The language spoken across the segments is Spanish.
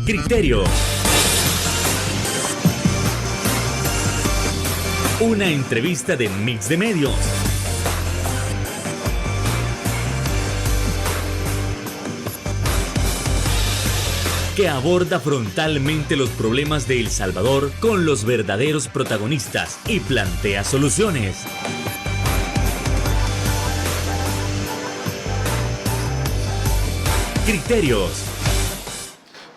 Criterio. Una entrevista de Mix de Medios. Que aborda frontalmente los problemas de El Salvador con los verdaderos protagonistas y plantea soluciones. Criterios.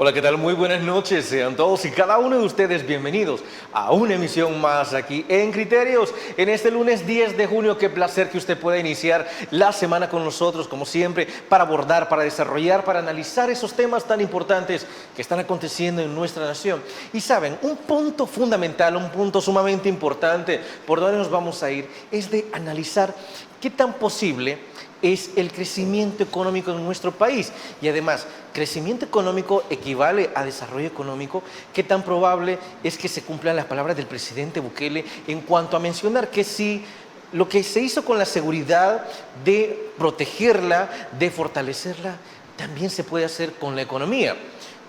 Hola, ¿qué tal? Muy buenas noches, sean todos y cada uno de ustedes bienvenidos a una emisión más aquí en Criterios, en este lunes 10 de junio. Qué placer que usted pueda iniciar la semana con nosotros, como siempre, para abordar, para desarrollar, para analizar esos temas tan importantes que están aconteciendo en nuestra nación. Y saben, un punto fundamental, un punto sumamente importante por donde nos vamos a ir, es de analizar qué tan posible es el crecimiento económico en nuestro país. Y además, crecimiento económico equivale a desarrollo económico. ¿Qué tan probable es que se cumplan las palabras del presidente Bukele en cuanto a mencionar que sí, lo que se hizo con la seguridad de protegerla, de fortalecerla, también se puede hacer con la economía?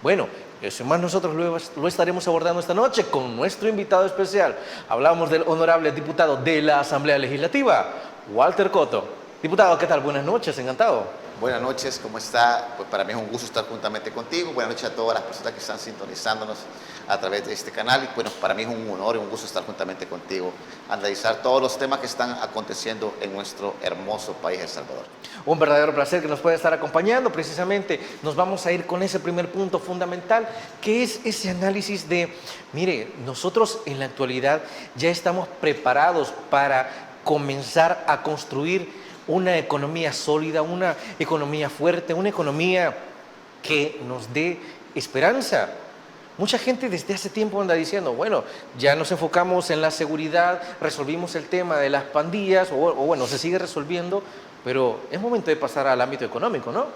Bueno, eso más nosotros lo estaremos abordando esta noche con nuestro invitado especial. Hablamos del honorable diputado de la Asamblea Legislativa, Walter Cotto. Diputado, ¿qué tal? Buenas noches, encantado. Buenas noches, ¿cómo está? Pues para mí es un gusto estar juntamente contigo. Buenas noches a todas las personas que están sintonizándonos a través de este canal. Y bueno, para mí es un honor y un gusto estar juntamente contigo, analizar todos los temas que están aconteciendo en nuestro hermoso país, El Salvador. Un verdadero placer que nos pueda estar acompañando. Precisamente nos vamos a ir con ese primer punto fundamental, que es ese análisis de, mire, nosotros en la actualidad ya estamos preparados para comenzar a construir una economía sólida, una economía fuerte, una economía que nos dé esperanza. Mucha gente desde hace tiempo anda diciendo, bueno, ya nos enfocamos en la seguridad, resolvimos el tema de las pandillas, o bueno, se sigue resolviendo, pero es momento de pasar al ámbito económico, ¿no?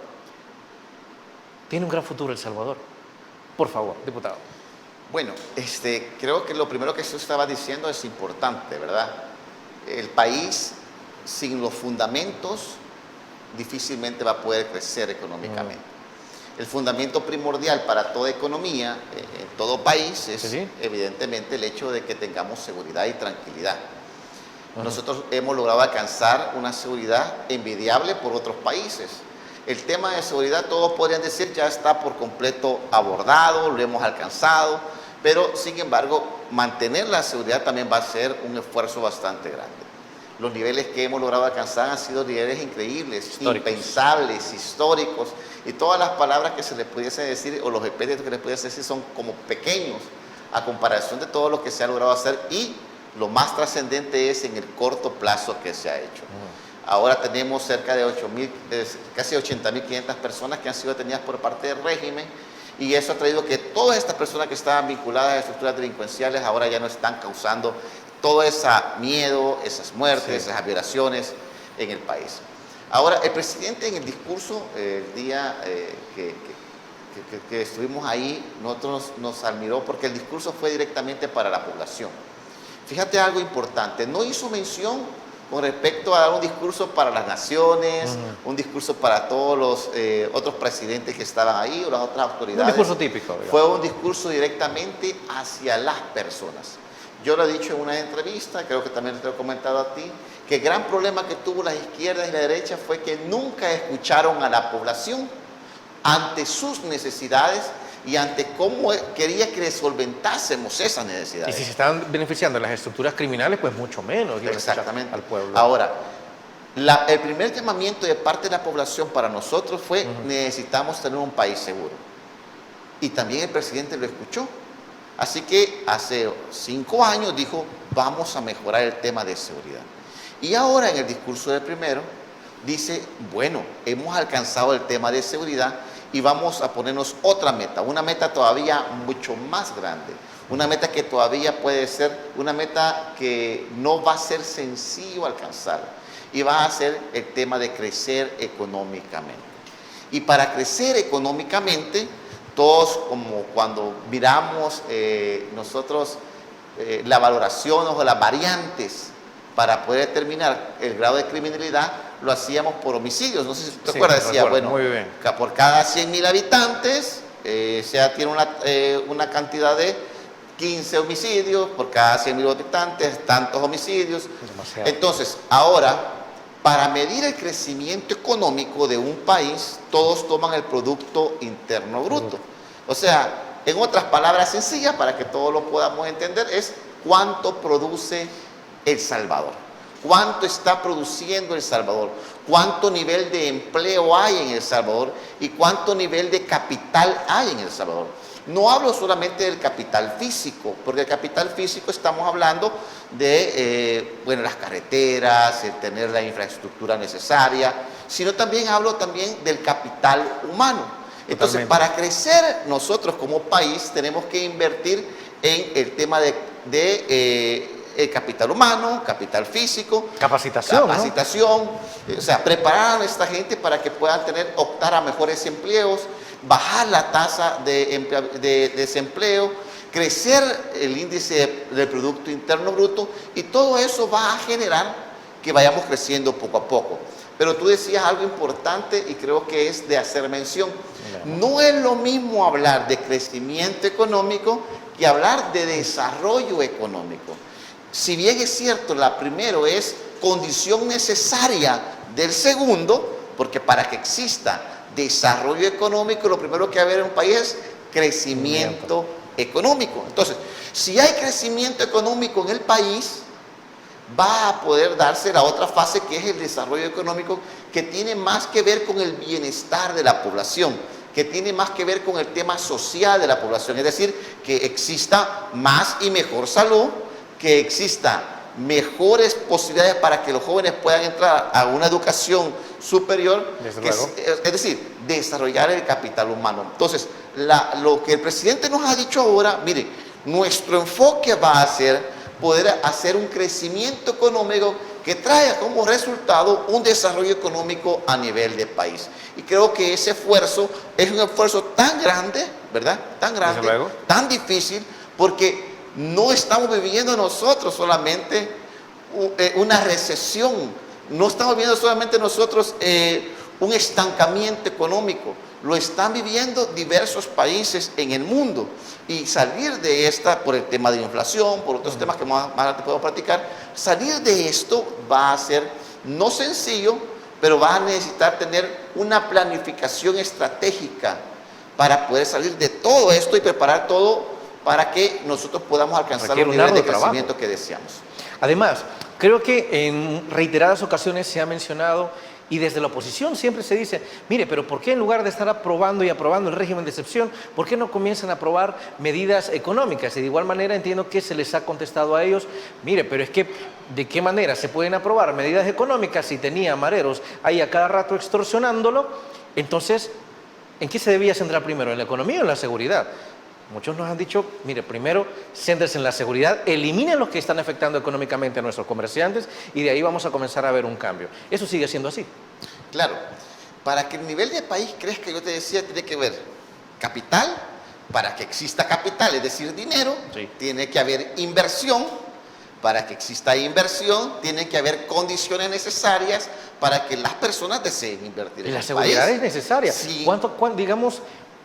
Tiene un gran futuro El Salvador. Por favor, diputado. Bueno, creo que lo primero que usted estaba diciendo es importante, ¿verdad? El país sin los fundamentos difícilmente va a poder crecer económicamente. El fundamento primordial para toda economía, en todo país, es evidentemente el hecho de que tengamos seguridad y tranquilidad. Nosotros hemos logrado alcanzar una seguridad envidiable por otros países. El tema de seguridad, todos podrían decir, ya está por completo abordado, lo hemos alcanzado, pero sin embargo, mantener la seguridad también va a ser un esfuerzo bastante grande. Los niveles que hemos logrado alcanzar han sido niveles increíbles, impensables, históricos, y todas las palabras que se les pudiese decir, o los epítetos que les pudiese decir, son como pequeños a comparación de todo lo que se ha logrado hacer, y lo más trascendente es en el corto plazo que se ha hecho. Ahora tenemos cerca de casi 80.500 personas que han sido detenidas por parte del régimen, y eso ha traído que todas estas personas que estaban vinculadas a estructuras delincuenciales ahora ya no están causando todo ese miedo, esas muertes, esas violaciones en el país. Ahora, el presidente en el discurso, el día que estuvimos ahí, nosotros nos admiró porque el discurso fue directamente para la población. Fíjate algo importante, no hizo mención con respecto a dar un discurso para las naciones, un discurso para todos los otros presidentes que estaban ahí o las otras autoridades. Un discurso típico, digamos. Fue un discurso directamente hacia las personas. Yo lo he dicho en una entrevista, creo que también te lo he comentado a ti, que el gran problema que tuvo las izquierdas y la derecha fue que nunca escucharon a la población ante sus necesidades y ante cómo quería que solventásemos esas necesidades. Y si se están beneficiando de las estructuras criminales, pues mucho menos. Exactamente. Al pueblo. Ahora, el primer llamamiento de parte de la población para nosotros fue necesitamos tener un país seguro. Y también el presidente lo escuchó. Así que hace 5 años dijo, vamos a mejorar el tema de seguridad. Y ahora en el discurso del primero, dice, bueno, hemos alcanzado el tema de seguridad y vamos a ponernos otra meta, una meta todavía mucho más grande, una meta que todavía puede ser una meta que no va a ser sencillo alcanzar y va a ser el tema de crecer económicamente. Y para crecer económicamente, todos como cuando miramos nosotros la valoración o las variantes para poder determinar el grado de criminalidad, lo hacíamos por homicidios. No sé si te acuerdas, decía, bueno, por cada 100.000 habitantes tiene una cantidad de 15 homicidios por cada 100.000 habitantes, tantos homicidios. Demasiado. Entonces, ahora, para medir el crecimiento económico de un país, todos toman el Producto Interno Bruto. O sea, en otras palabras sencillas, para que todos lo podamos entender, es cuánto produce El Salvador. ¿Cuánto está produciendo El Salvador? ¿Cuánto nivel de empleo hay en El Salvador? ¿Y cuánto nivel de capital hay en El Salvador? No hablo solamente del capital físico, porque el capital físico estamos hablando de las carreteras, el tener la infraestructura necesaria, sino también hablo del capital humano. Entonces, Totalmente. para crecer nosotros como país tenemos que invertir en el tema de capital humano, capital físico, Capacitación, o sea, preparar a esta gente para que puedan optar a mejores empleos, bajar la tasa de desempleo, crecer el índice del Producto Interno Bruto, y todo eso va a generar que vayamos creciendo poco a poco. Pero tú decías algo importante y creo que es de hacer mención. No es lo mismo hablar de crecimiento económico que hablar de desarrollo económico. Si bien es cierto, la primero es condición necesaria del segundo, porque para que exista desarrollo económico, lo primero que va a haber en un país es crecimiento económico. Entonces, si hay crecimiento económico en el país, va a poder darse la otra fase, que es el desarrollo económico, que tiene más que ver con el bienestar de la población, que tiene más que ver con el tema social de la población, es decir, que exista más y mejor salud, que exista mejores posibilidades para que los jóvenes puedan entrar a una educación superior, es decir, desarrollar el capital humano. Entonces, lo que el presidente nos ha dicho ahora, mire, nuestro enfoque va a ser poder hacer un crecimiento económico que traiga como resultado un desarrollo económico a nivel de país. Y creo que ese esfuerzo es un esfuerzo tan grande, ¿verdad? Tan grande, tan difícil, porque no estamos viviendo nosotros solamente una recesión, no estamos viviendo solamente nosotros un estancamiento económico, lo están viviendo diversos países en el mundo, y salir de esta, por el tema de inflación, por otros temas que más adelante podemos platicar, salir de esto va a ser no sencillo, pero va a necesitar tener una planificación estratégica para poder salir de todo esto y preparar todo para que nosotros podamos alcanzar los niveles de crecimiento que deseamos. Además, creo que en reiteradas ocasiones se ha mencionado, y desde la oposición siempre se dice, mire, pero ¿por qué en lugar de estar aprobando y aprobando el régimen de excepción, por qué no comienzan a aprobar medidas económicas? Y de igual manera entiendo que se les ha contestado a ellos, mire, pero es que ¿de qué manera se pueden aprobar medidas económicas si tenía mareros ahí a cada rato extorsionándolo? Entonces, ¿en qué se debía centrar primero? ¿En la economía o en la seguridad? Muchos nos han dicho, mire, primero céntrese en la seguridad, eliminen los que están afectando económicamente a nuestros comerciantes, y de ahí vamos a comenzar a ver un cambio. ¿Eso sigue siendo así? Claro, para que el nivel de país crezca, yo te decía, tiene que haber capital. Para que exista capital, es decir, dinero, tiene que haber inversión. Para que exista inversión, tiene que haber condiciones necesarias para que las personas deseen invertir en el país. La seguridad es necesaria. Sí.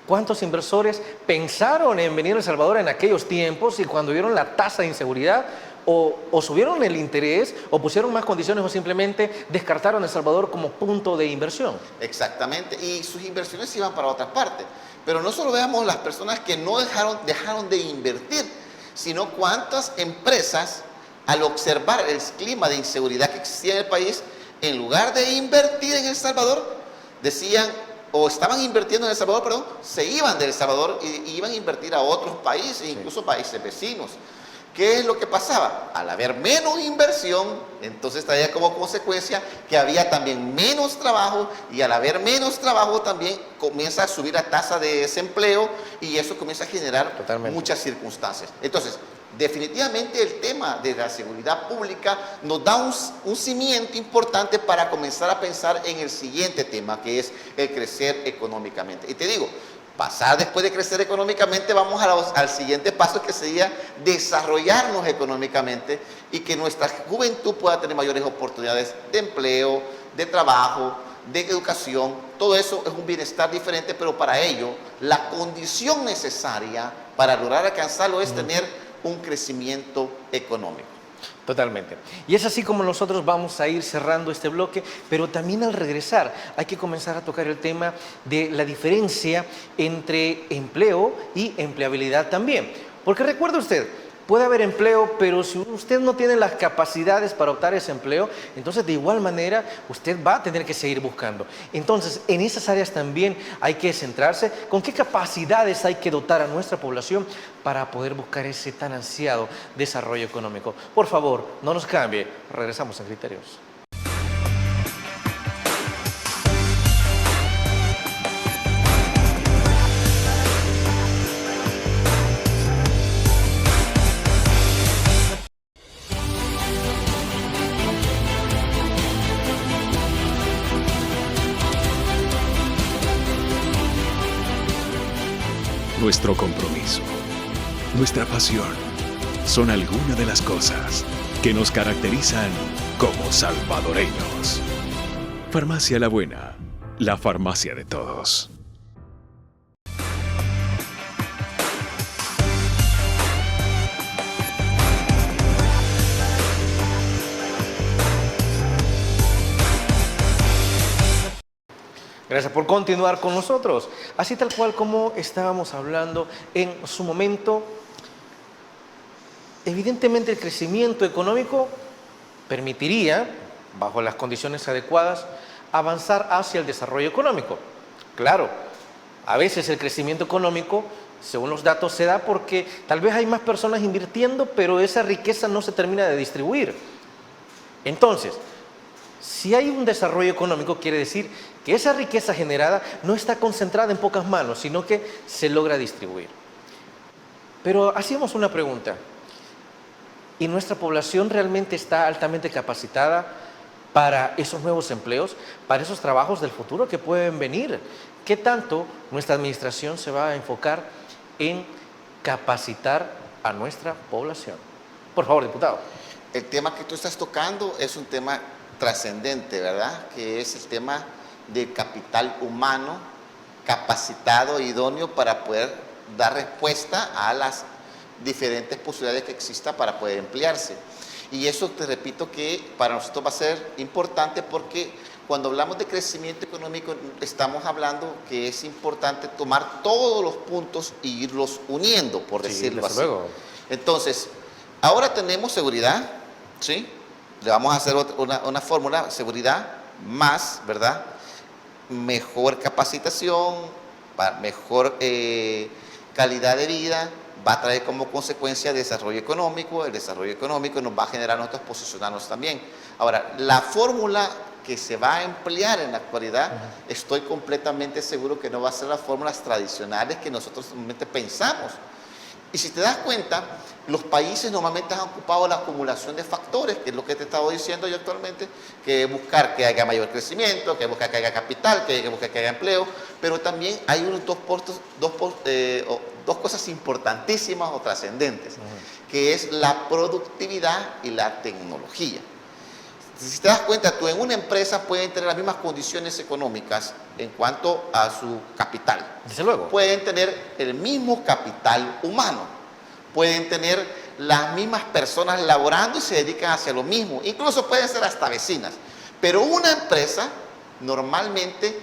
¿Cuántos inversores pensaron en venir a El Salvador en aquellos tiempos, y cuando vieron la tasa de inseguridad o subieron el interés o pusieron más condiciones, o simplemente descartaron a El Salvador como punto de inversión? Exactamente, y sus inversiones iban para otras partes. Pero no solo veamos las personas que no dejaron de invertir, sino cuántas empresas, al observar el clima de inseguridad que existía en el país, en lugar de invertir en El Salvador, decían, o estaban invirtiendo en El Salvador, perdón, se iban de El Salvador y iban a invertir a otros países, incluso países vecinos. ¿Qué es lo que pasaba? Al haber menos inversión, entonces traía como consecuencia que había también menos trabajo, y al haber menos trabajo también comienza a subir la tasa de desempleo, y eso comienza a generar muchas circunstancias. Entonces, definitivamente el tema de la seguridad pública nos da un cimiento importante para comenzar a pensar en el siguiente tema, que es el crecer económicamente. Y te digo, pasar después de crecer económicamente, vamos al siguiente paso, que sería desarrollarnos económicamente, y que nuestra juventud pueda tener mayores oportunidades de empleo, de trabajo, de educación, todo eso es un bienestar diferente, pero para ello la condición necesaria para lograr alcanzarlo es tener un crecimiento económico. Totalmente. Y es así como nosotros vamos a ir cerrando este bloque, pero también al regresar hay que comenzar a tocar el tema de la diferencia entre empleo y empleabilidad también. Porque recuerde usted, puede haber empleo, pero si usted no tiene las capacidades para optar ese empleo, entonces de igual manera usted va a tener que seguir buscando. Entonces, en esas áreas también hay que centrarse con qué capacidades hay que dotar a nuestra población para poder buscar ese tan ansiado desarrollo económico. Por favor, no nos cambie. Regresamos en Criterios. Nuestro compromiso, nuestra pasión, son algunas de las cosas que nos caracterizan como salvadoreños. Farmacia La Buena, la farmacia de todos. Gracias por continuar con nosotros. Así tal cual como estábamos hablando en su momento, evidentemente el crecimiento económico permitiría, bajo las condiciones adecuadas, avanzar hacia el desarrollo económico. Claro, a veces el crecimiento económico, según los datos, se da porque tal vez hay más personas invirtiendo, pero esa riqueza no se termina de distribuir. Entonces, si hay un desarrollo económico, quiere decir que esa riqueza generada no está concentrada en pocas manos, sino que se logra distribuir. Pero hacíamos una pregunta: ¿y nuestra población realmente está altamente capacitada para esos nuevos empleos, para esos trabajos del futuro que pueden venir? ¿Qué tanto nuestra administración se va a enfocar en capacitar a nuestra población? Por favor, diputado. El tema que tú estás tocando es un tema trascendente, ¿verdad? Que es el tema del capital humano capacitado e idóneo para poder dar respuesta a las diferentes posibilidades que exista para poder emplearse. Y eso te repito que para nosotros va a ser importante porque cuando hablamos de crecimiento económico estamos hablando que es importante tomar todos los puntos e irlos uniendo, por decirlo así. Luego. Entonces, ahora tenemos seguridad, ¿sí? Le vamos a hacer una fórmula: seguridad más, ¿verdad? Mejor capacitación, mejor calidad de vida, va a traer como consecuencia desarrollo económico. El desarrollo económico nos va a generar nosotros posicionarnos también. Ahora, la fórmula que se va a emplear en la actualidad, estoy completamente seguro que no va a ser las fórmulas tradicionales que nosotros normalmente pensamos. Y si te das cuenta, los países normalmente han ocupado la acumulación de factores, que es lo que te he estado diciendo yo actualmente, que buscar que haya mayor crecimiento, que buscar que haya capital, que buscar que haya empleo, pero también hay unos dos cosas importantísimas o trascendentes, que es la productividad y la tecnología. Si te das cuenta, tú en una empresa pueden tener las mismas condiciones económicas en cuanto a su capital. Desde luego. Pueden tener el mismo capital humano. Pueden tener las mismas personas laborando y se dedican hacia lo mismo. Incluso pueden ser hasta vecinas. Pero una empresa normalmente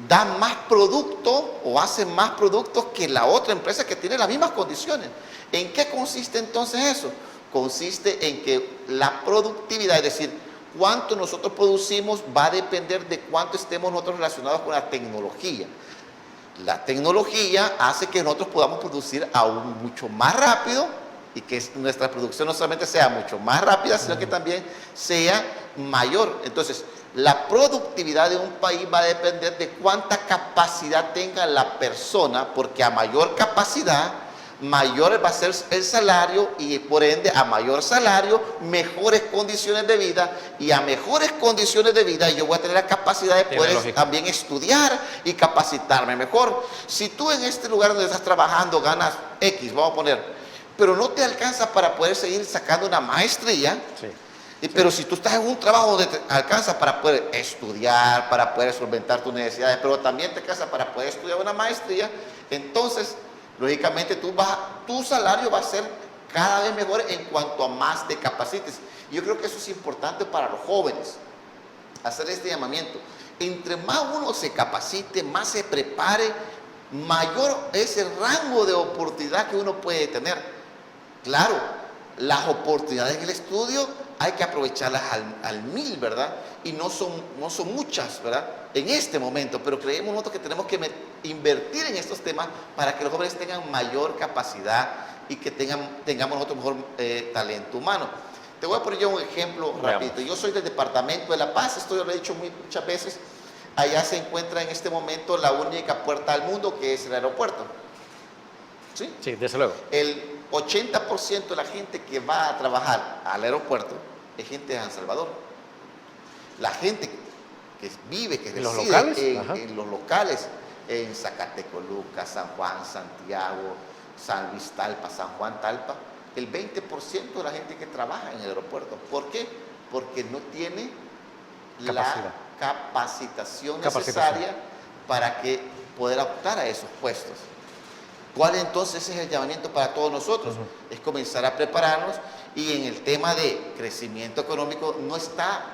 da más producto o hace más productos que la otra empresa que tiene las mismas condiciones. ¿En qué consiste entonces eso? Consiste en que la productividad, es decir, cuánto nosotros producimos, va a depender de cuánto estemos nosotros relacionados con la tecnología. La tecnología hace que nosotros podamos producir aún mucho más rápido y que nuestra producción no solamente sea mucho más rápida, sino que también sea mayor. Entonces, la productividad de un país va a depender de cuánta capacidad tenga la persona, porque a mayor capacidad, mayor va a ser el salario y por ende a mayor salario, mejores condiciones de vida, y a mejores condiciones de vida yo voy a tener la capacidad de poder también estudiar y capacitarme mejor. Si tú en este lugar donde estás trabajando ganas X, vamos a poner, pero no te alcanza para poder seguir sacando una maestría, sí, Pero si tú estás en un trabajo donde te alcanza para poder estudiar, para poder solventar tus necesidades, pero también te alcanza para poder estudiar una maestría, entonces, lógicamente, tu salario va a ser cada vez mejor en cuanto a más te capacites. Y yo creo que eso es importante para los jóvenes, hacer este llamamiento. Entre más uno se capacite, más se prepare, mayor es el rango de oportunidad que uno puede tener. Claro, las oportunidades en el estudio hay que aprovecharlas al mil, ¿verdad? Y no son muchas, ¿verdad? En este momento, pero creemos nosotros que tenemos que invertir en estos temas para que los jóvenes tengan mayor capacidad y que tengamos nosotros mejor talento humano. Te voy a poner yo un ejemplo rápido. Yo soy del departamento de La Paz, esto yo lo he dicho muchas veces. Allá se encuentra en este momento la única puerta al mundo, que es el aeropuerto. ¿Sí? Sí, desde luego. El 80% de la gente que va a trabajar al aeropuerto es gente de San Salvador. La gente que vive, que reside en los locales, en Zacatecoluca, San Juan, Santiago, San Luis Talpa, San Juan Talpa, el 20% de la gente que trabaja en el aeropuerto. ¿Por qué? Porque no tiene la capacitación necesaria para poder optar a esos puestos. ¿Cuál entonces es el llamamiento para todos nosotros? Es comenzar a prepararnos, y en el tema de crecimiento económico no está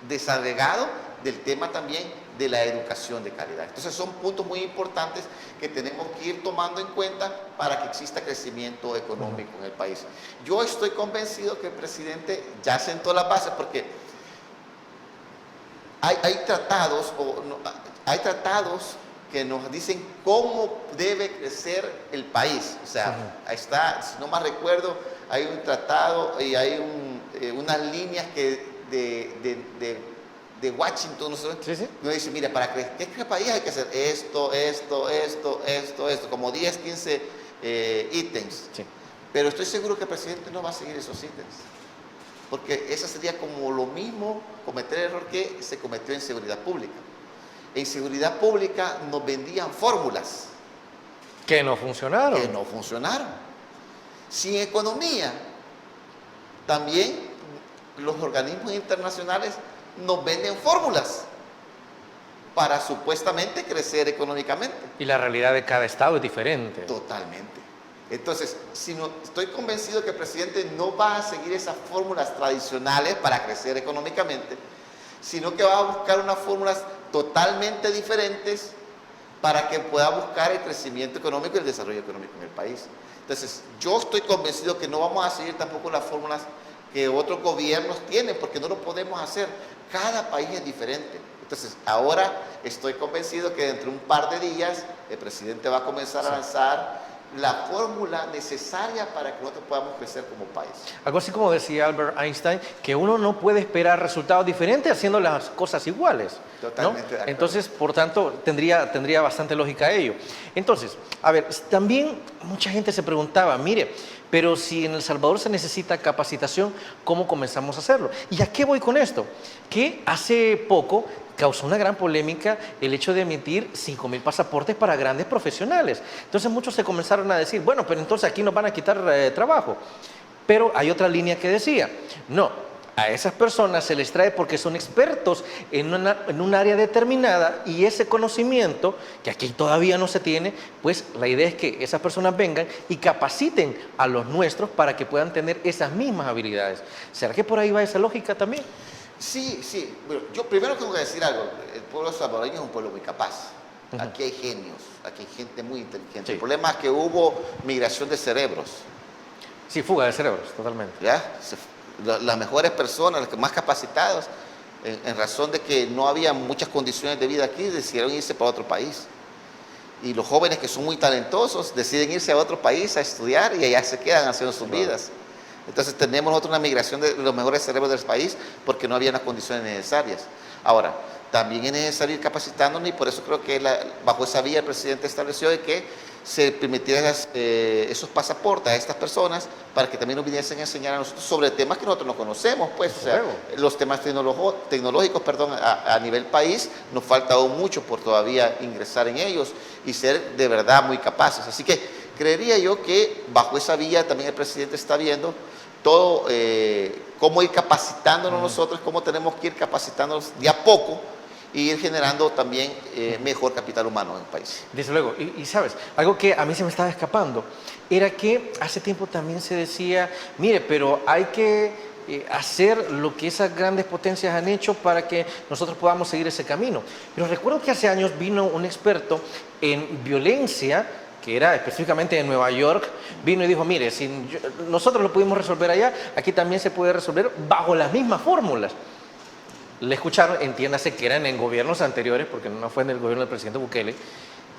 desagregado del tema también de la educación de calidad. Entonces son puntos muy importantes que tenemos que ir tomando en cuenta para que exista crecimiento económico en el país. Yo estoy convencido que el presidente ya sentó las bases, porque hay tratados que nos dicen cómo debe crecer el país. O sea, ahí está, si no mal recuerdo, hay un tratado y hay unas líneas que de Washington, no sé, uno dice, mira, para crecer el país hay que hacer esto, como 10, 15 ítems. Sí. Pero estoy seguro que el presidente no va a seguir esos ítems, porque esa sería como lo mismo, cometer el error que se cometió en seguridad pública. En seguridad pública nos vendían fórmulas que no funcionaron. Si en economía, también los organismos internacionales nos venden fórmulas para supuestamente crecer económicamente. Y la realidad de cada estado es diferente. Totalmente. Entonces, estoy convencido que el presidente no va a seguir esas fórmulas tradicionales para crecer económicamente, sino que va a buscar unas fórmulas totalmente diferentes para que pueda buscar el crecimiento económico y el desarrollo económico en el país. Entonces, yo estoy convencido que no vamos a seguir tampoco las fórmulas que otros gobiernos tienen, porque no lo podemos hacer. Cada país es diferente. Entonces, ahora estoy convencido que dentro de un par de días el presidente va a comenzar a lanzar la fórmula necesaria para que nosotros podamos crecer como país. Algo así como decía Albert Einstein, que uno no puede esperar resultados diferentes haciendo las cosas iguales. Totalmente de acuerdo. Entonces, por tanto, tendría bastante lógica ello. Entonces, a ver, también mucha gente se preguntaba, mire, pero si en El Salvador se necesita capacitación, ¿cómo comenzamos a hacerlo? ¿Y a qué voy con esto? Que hace poco causó una gran polémica el hecho de emitir 5,000 pasaportes para grandes profesionales. Entonces muchos se comenzaron a decir, bueno, pero entonces aquí nos van a quitar trabajo. Pero hay otra línea que decía, no, a esas personas se les trae porque son expertos en un área determinada, y ese conocimiento, que aquí todavía no se tiene, pues la idea es que esas personas vengan y capaciten a los nuestros para que puedan tener esas mismas habilidades. ¿Será que por ahí va esa lógica también? Sí. Bueno, yo primero tengo que decir algo. El pueblo salvadoreño es un pueblo muy capaz. Aquí hay genios, aquí hay gente muy inteligente. Sí. El problema es que hubo migración de cerebros. Sí, fuga de cerebros, totalmente. ¿Ya? Las mejores personas, los más capacitados, en razón de que no había muchas condiciones de vida aquí, decidieron irse para otro país. Y los jóvenes que son muy talentosos deciden irse a otro país a estudiar, y allá se quedan haciendo sus vidas. Entonces tenemos nosotros una migración de los mejores cerebros del país porque no había las condiciones necesarias. Ahora, también es necesario ir capacitándonos, y por eso creo que bajo esa vía el presidente estableció de que se permitieran esos pasaportes a estas personas para que también nos viniesen a enseñar a nosotros sobre temas que nosotros no conocemos, pues, o sea, los temas tecnológicos, a nivel país, nos falta aún mucho por todavía ingresar en ellos y ser de verdad muy capaces. Así que creería yo que bajo esa vía también el presidente está viendo todo cómo ir capacitándonos nosotros, cómo tenemos que ir capacitándonos de a poco y ir generando también mejor capital humano en el país. Desde luego, y sabes, algo que a mí se me estaba escapando, era que hace tiempo también se decía, mire, pero hay que hacer lo que esas grandes potencias han hecho para que nosotros podamos seguir ese camino. Pero recuerdo que hace años vino un experto en violencia, que era específicamente de Nueva York, vino y dijo, mire, si nosotros lo pudimos resolver allá, aquí también se puede resolver bajo las mismas fórmulas. Le escucharon, entiéndase que eran en gobiernos anteriores, porque no fue en el gobierno del presidente Bukele,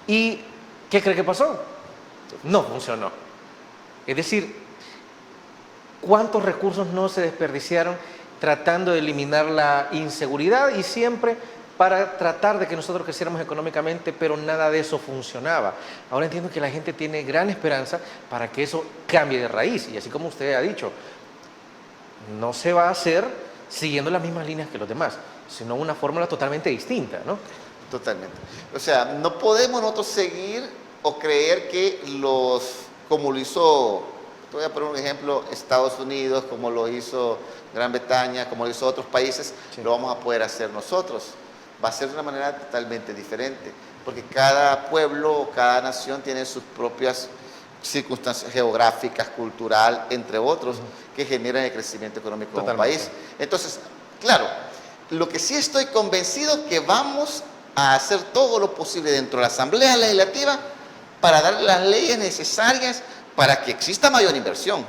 y ¿qué cree que pasó? No funcionó. Es decir, ¿cuántos recursos no se desperdiciaron tratando de eliminar la inseguridad y siempre para tratar de que nosotros creciéramos económicamente, pero nada de eso funcionaba? Ahora entiendo que la gente tiene gran esperanza para que eso cambie de raíz, y así como usted ha dicho, no se va a hacer siguiendo las mismas líneas que los demás, sino una fórmula totalmente distinta, ¿no? Totalmente. O sea, no podemos nosotros seguir o creer que como lo hizo, te voy a poner un ejemplo, Estados Unidos, como lo hizo Gran Bretaña, como lo hizo otros países, sí, lo vamos a poder hacer nosotros. Va a ser de una manera totalmente diferente, porque cada pueblo, cada nación tiene sus propias circunstancias geográficas, cultural, entre otros, que generan el crecimiento económico de un país. Entonces, claro, lo que sí estoy convencido que vamos a hacer todo lo posible dentro de la Asamblea Legislativa para dar las leyes necesarias para que exista mayor inversión.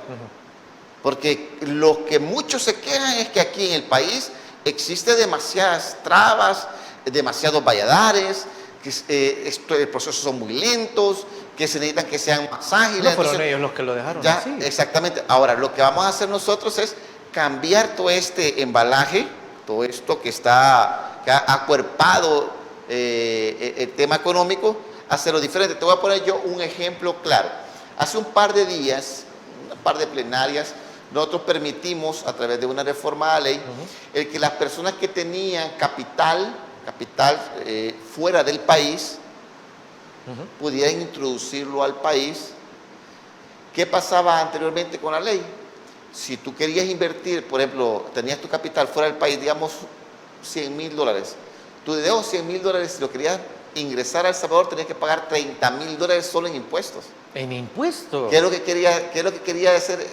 Porque lo que muchos se quejan es que aquí en el país existe demasiadas trabas, demasiados valladares, que los procesos son muy lentos, que se necesitan que sean más ágiles. No fueron ellos los que lo dejaron ya, así. Exactamente. Ahora, lo que vamos a hacer nosotros es cambiar todo este embalaje, todo esto que ha acuerpado el tema económico, hacerlo diferente. Te voy a poner yo un ejemplo claro. Hace un par de días, un par de plenarias, nosotros permitimos, a través de una reforma de ley, el que las personas que tenían capital fuera del país, pudieran introducirlo al país. ¿Qué pasaba anteriormente con la ley? Si tú querías invertir, por ejemplo, tenías tu capital fuera del país, digamos $100,000, tú de esos $100,000, si lo querías ingresar a El Salvador, tenías que pagar $30,000 solo en impuestos. ¿En impuestos? ¿Qué es lo que quería hacer?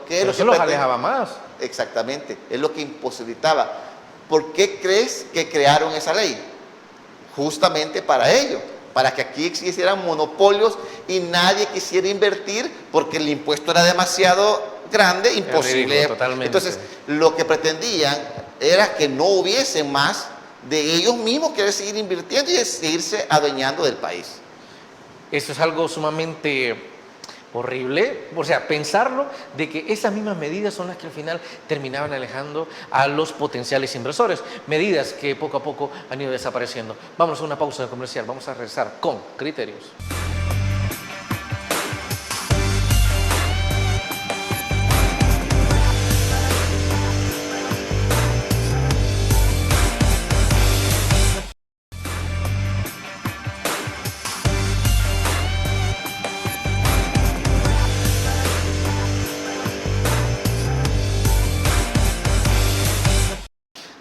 Pero eso los alejaba más. Exactamente, es lo que imposibilitaba. ¿Por qué crees que crearon esa ley? Justamente para ello, para que aquí existieran monopolios y nadie quisiera invertir porque el impuesto era demasiado grande, imposible. Ridículo, totalmente. Entonces, lo que pretendían era que no hubiese más de ellos mismos querer seguir invirtiendo y seguirse adueñando del país. Eso es algo sumamente horrible, o sea, pensarlo de que esas mismas medidas son las que al final terminaban alejando a los potenciales inversores, medidas que poco a poco han ido desapareciendo. Vamos a una pausa comercial, vamos a regresar con Criterios.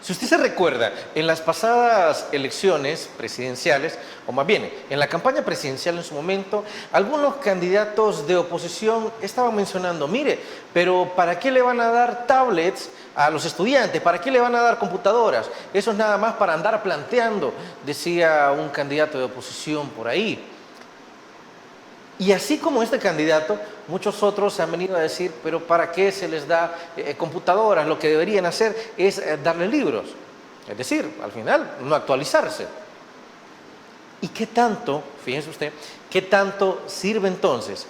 Si usted se recuerda, en las pasadas elecciones presidenciales, o más bien, en la campaña presidencial en su momento, algunos candidatos de oposición estaban mencionando, mire, pero ¿para qué le van a dar tablets a los estudiantes? ¿Para qué le van a dar computadoras? Eso es nada más para andar planteando, decía un candidato de oposición por ahí. Y así como este candidato, muchos otros han venido a decir, pero ¿para qué se les da computadoras? Lo que deberían hacer es darle libros. Es decir, al final, no actualizarse. ¿Y qué tanto, fíjense usted, qué tanto sirve entonces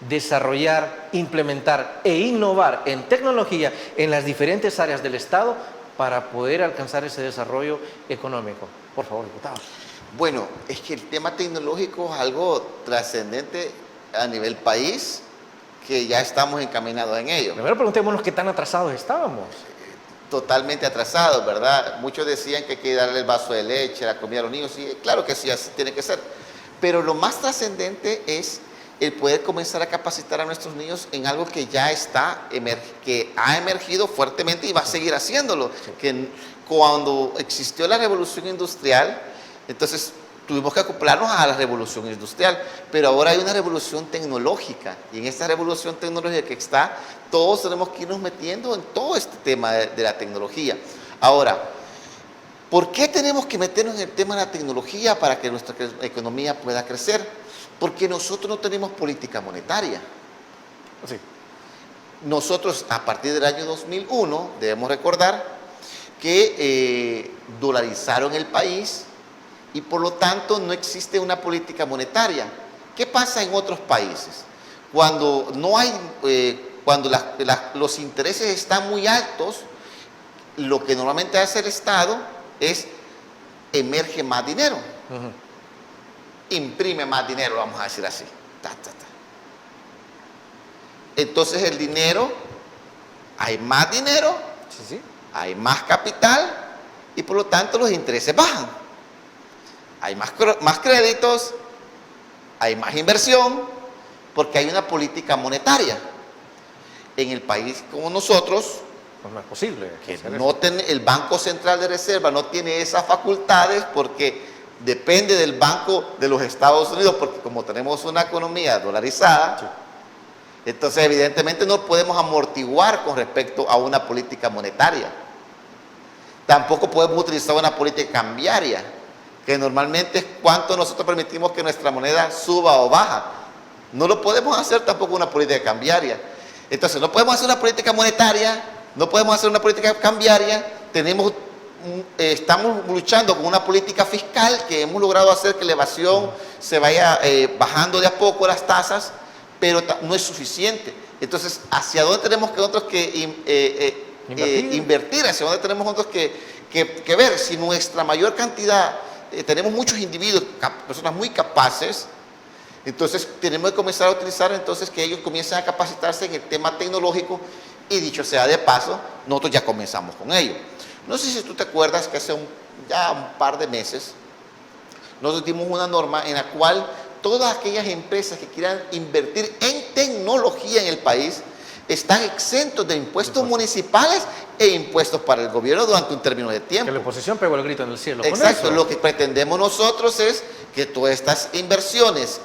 desarrollar, implementar e innovar en tecnología en las diferentes áreas del Estado para poder alcanzar ese desarrollo económico? Por favor, diputado. Bueno, es que el tema tecnológico es algo trascendente a nivel país, que ya estamos encaminados en ello. Primero preguntémonos qué tan atrasados estábamos. Totalmente atrasados, ¿verdad? Muchos decían que hay que darle el vaso de leche, la comida a los niños, y claro que sí, así tiene que ser. Pero lo más trascendente es el poder comenzar a capacitar a nuestros niños en algo que ya está, que ha emergido fuertemente y va a seguir haciéndolo. Sí. Que cuando existió la revolución industrial, entonces tuvimos que acoplarnos a la revolución industrial, pero ahora hay una revolución tecnológica, y en esta revolución tecnológica que está, todos tenemos que irnos metiendo en todo este tema de la tecnología. Ahora, ¿por qué tenemos que meternos en el tema de la tecnología para que nuestra economía pueda crecer? Porque nosotros no tenemos política monetaria. Sí. Nosotros, a partir del año 2001, debemos recordar que dolarizaron el país y por lo tanto no existe una política monetaria. ¿Qué pasa en otros países? Cuando no hay, cuando los intereses están muy altos, lo que normalmente hace el Estado es emerge más dinero, imprime más dinero, vamos a decir así. Entonces el dinero, hay más dinero, Sí, sí. hay más capital y por lo tanto los intereses bajan. Hay más créditos, hay más inversión, porque hay una política monetaria. En el país como nosotros, Pues no es posible. que hacer no eso. el Banco Central de Reserva no tiene esas facultades porque depende del Banco de los Estados Unidos, porque como tenemos una economía dolarizada, Sí. entonces evidentemente no podemos amortiguar con respecto a una política monetaria. Tampoco podemos utilizar una política cambiaria, que normalmente es cuánto nosotros permitimos que nuestra moneda suba o baja. No lo podemos hacer tampoco una política cambiaria. Entonces no podemos hacer una política monetaria, no podemos hacer una política cambiaria, estamos luchando con una política fiscal que hemos logrado hacer que la evasión se vaya bajando de a poco las tasas, pero no es suficiente. Entonces, ¿hacia dónde tenemos que nosotros invertir? ¿Hacia dónde tenemos nosotros que ver? Si nuestra mayor cantidad, tenemos muchos individuos, personas muy capaces, entonces tenemos que comenzar a utilizar, entonces que ellos comiencen a capacitarse en el tema tecnológico y dicho sea de paso, nosotros ya comenzamos con ello. No sé si tú te acuerdas que hace ya un par de meses nosotros dimos una norma en la cual todas aquellas empresas que quieran invertir en tecnología en el país están exentos de impuestos municipales e impuestos para el gobierno durante un término de tiempo. Que la oposición pegó el grito en el cielo. con Exacto, eso. lo que pretendemos nosotros es que todas estas inversiones,